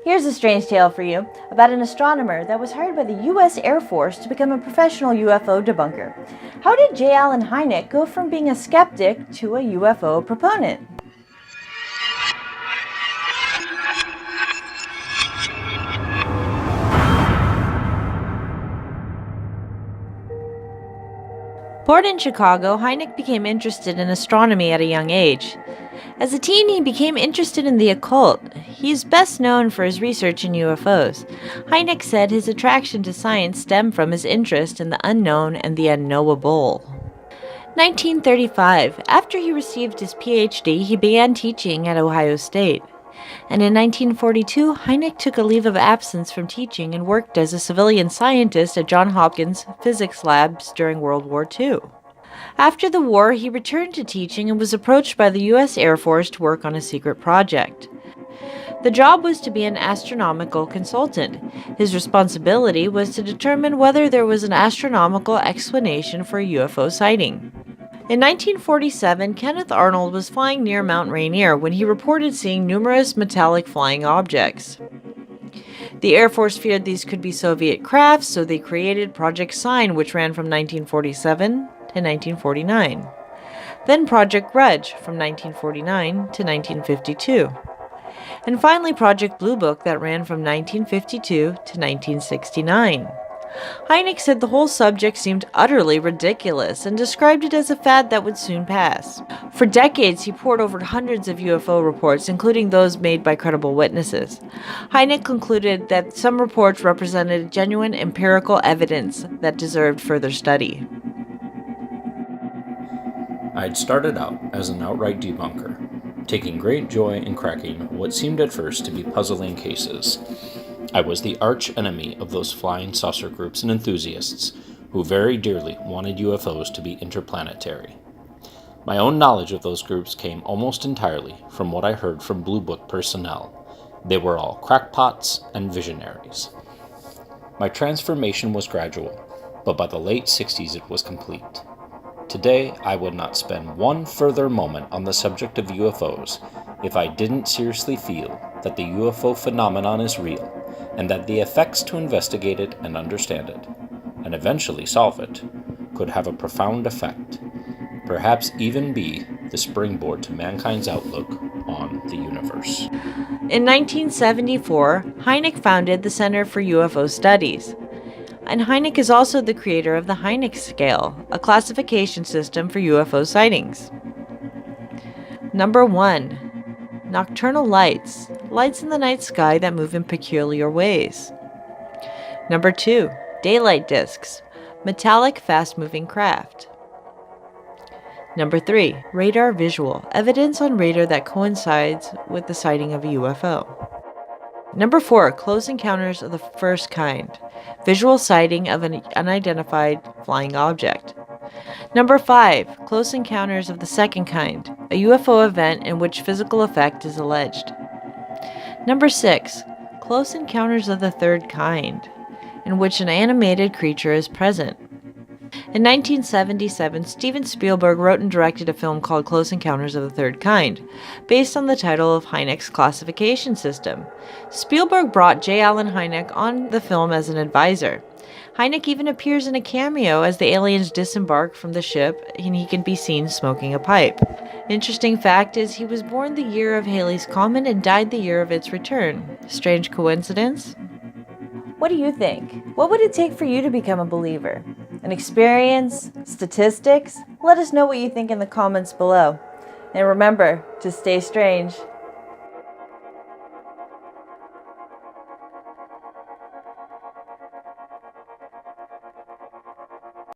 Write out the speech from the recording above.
Here's a strange tale for you about an astronomer that was hired by the U.S. Air Force to become a professional UFO debunker. How did j.allen Hynek go from being a skeptic to a UFO proponent? Born in Chicago, Hynek became interested in astronomy at a young age. As a teen, he became interested in the occult. He is best known for his research in UFOs. Hynek said his attraction to science stemmed from his interest in the unknown and the unknowable. 1935, after he received his PhD, he began teaching at Ohio State. And in 1942, Hynek took a leave of absence from teaching and worked as a civilian scientist at Johns Hopkins physics labs during World War II. After the war, he returned to teaching and was approached by the U.S. Air Force to work on a secret project. The job was to be an astronomical consultant. His responsibility was to determine whether there was an astronomical explanation for a UFO sighting. In 1947, Kenneth Arnold was flying near Mount Rainier when he reported seeing numerous metallic flying objects. The Air Force feared these could be Soviet crafts, so they created Project Sign, which ran from 1947 to 1949. Then Project Grudge from 1949 to 1952. And finally Project Blue Book that ran from 1952 to 1969. Hynek said the whole subject seemed utterly ridiculous and described it as a fad that would soon pass. For decades, he pored over hundreds of UFO reports, including those made by credible witnesses. Hynek concluded that some reports represented genuine empirical evidence that deserved further study. I'd started out as an outright debunker, taking great joy in cracking what seemed at first to be puzzling cases. I was the arch enemy of those flying saucer groups and enthusiasts who very dearly wanted UFOs to be interplanetary. My own knowledge of those groups came almost entirely from what I heard from Blue Book personnel. They were all crackpots and visionaries. My transformation was gradual, but by the late 60s it was complete. Today, I would not spend one further moment on the subject of UFOs if I didn't seriously feel that the UFO phenomenon is real, and that the effects to investigate it and understand it, and eventually solve it, could have a profound effect, perhaps even be the springboard to mankind's outlook on the universe. In 1974, Hynek founded the Center for UFO Studies. And Hynek is also the creator of the Hynek scale, a classification system for UFO sightings. Number 1. Nocturnal lights. Lights in the night sky that move in peculiar ways. Number 2. Daylight disks. Metallic, fast-moving craft. Number 3. Radar visual. Evidence on radar that coincides with the sighting of a UFO. Number 4. Close encounters of the first kind. Visual sighting of an unidentified flying object. Number 5. Close encounters of the second kind. A UFO event in which physical effect is alleged. Number 6. Close encounters of the third kind, in which an animated creature is present. In 1977, Steven Spielberg wrote and directed a film called Close Encounters of the Third Kind, based on the title of Hynek's classification system. Spielberg brought j.allen Hynek on the film as an advisor. Hynek even appears in a cameo as the aliens disembark from the ship and he can be seen smoking a pipe. Interesting fact is he was born the year of Halley's Comet and died the year of its return. Strange coincidence? What do you think? What would it take for you to become a believer? An experience? Statistics? Let us know what you think in the comments below. And remember to stay strange.